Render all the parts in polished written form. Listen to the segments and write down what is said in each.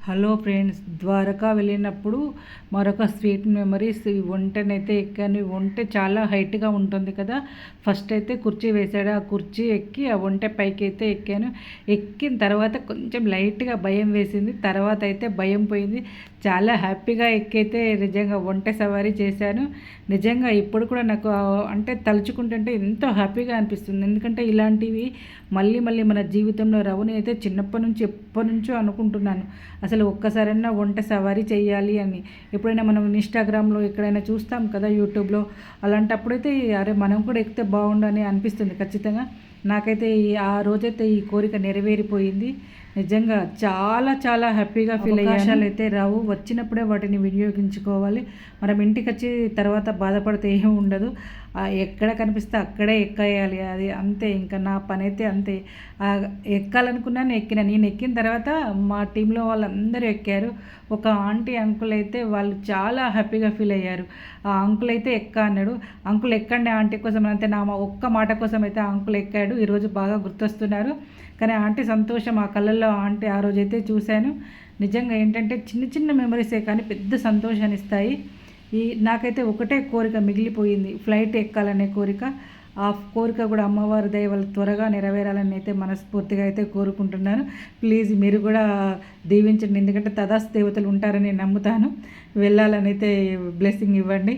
Hello friends, Dwaraka వెళ్ళినప్పుడు మరొక sweet memories. ఈ ఒంటెనైతే ఎక్కాను. ఒంటె చాలా హైట్గా ఉంటుంది కదా. ఫస్ట్ అయితే కుర్చీ వేశాడు. ఆ కుర్చీ ఎక్కి ఆ ఒంటె పైకి అయితే ఎక్కాను. ఎక్కిన తర్వాత కొంచెం లైట్గా భయం వేసింది. తర్వాత అయితే భయం పోయింది. చాలా హ్యాపీగా ఎక్కైతే నిజంగా ఒంటె సవారీ చేశాను. నిజంగా ఇప్పుడు కూడా నాకు అంటే తలుచుకుంటుంటే ఎంతో హ్యాపీగా అనిపిస్తుంది. ఎందుకంటే ఇలాంటివి మళ్ళీ మళ్ళీ మన జీవితంలో రావుని అయితే చిన్నప్పటి నుంచి ఎప్పటి నుంచో అనుకుంటున్నాను. అసలు ఒక్కసారైనా ఒంటె సవారీ చేయాలి అని. ఎప్పుడైనా మనం ఇన్స్టాగ్రామ్లో ఎక్కడైనా చూస్తాం కదా, యూట్యూబ్లో. అలాంటప్పుడైతే అరే మనం కూడా ఎక్కితే బాగుండని అనిపిస్తుంది ఖచ్చితంగా. నాకైతే ఆ రోజైతే ఈ కోరిక నెరవేరిపోయింది. నిజంగా చాలా చాలా హ్యాపీగా ఫీల్ అయ్యాను. అవకాశాలు అయితే రావు, వచ్చినప్పుడే వాటిని వినియోగించుకోవాలి. మనం ఇంటికి వచ్చి తర్వాత బాధపడితే ఏమీ ఉండదు. ఎక్కడ కనిపిస్తే అక్కడే ఎక్కేయాలి. అది అంతే. ఇంకా నా పని అయితే అంతే. ఎక్కాలనుకున్నాను, ఎక్కిన. నేను ఎక్కిన తర్వాత మా టీంలో వాళ్ళందరూ ఎక్కారు. ఒక ఆంటీ అంకుల్ అయితే వాళ్ళు చాలా హ్యాపీగా ఫీల్ అయ్యారు. ఆ అంకుల్ అయితే ఎక్కా అన్నాడు. అంకుల్ ఎక్కండి ఆంటీ కోసం అంతే, నా ఒక్క మాట కోసం అయితే ఆ అంకుల్ ఎక్కాడు. ఈరోజు బాగా గుర్తొస్తున్నారు. కానీ ఆంటీ సంతోషం ఆ కళ్ళల్లో ఆంటీ ఆ రోజైతే చూశాను. నిజంగా ఏంటంటే చిన్న చిన్న మెమరీసే కానీ పెద్ద సంతోషాన్ని ఇస్తాయి. నాకైతే ఒకటే కోరిక మిగిలిపోయింది, ఫ్లైట్ ఎక్కాలనే కోరిక. ఆ కోరిక కూడా అమ్మవారి దయ వల్ల త్వరగా నెరవేరాలని అయితే మనస్ఫూర్తిగా అయితే కోరుకుంటున్నాను. ప్లీజ్ మీరు కూడా దీవించండి, ఎందుకంటే తదాస్ దేవతలు ఉంటారని నమ్ముతాను. వెళ్ళాలని అయితే బ్లెస్సింగ్ ఇవ్వండి.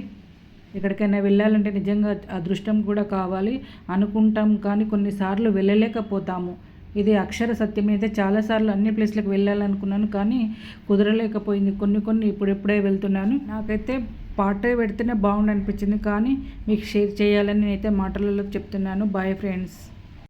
ఎక్కడికైనా వెళ్ళాలంటే నిజంగా అదృష్టం కూడా కావాలి. అనుకుంటాం కానీ కొన్నిసార్లు వెళ్ళలేకపోతాము. ఇది అక్షర సత్యం. అయితే చాలాసార్లు అన్ని ప్లేస్లకు వెళ్ళాలనుకున్నాను కానీ కుదరలేకపోయింది. కొన్ని ఇప్పుడెప్పుడే వెళ్తున్నాను. నాకైతే పాట పెడితేనే బాగుండు అనిపించింది, కానీ మీకు షేర్ చేయాలని నేనైతే మాటలలో చెప్తున్నాను. Bye friends.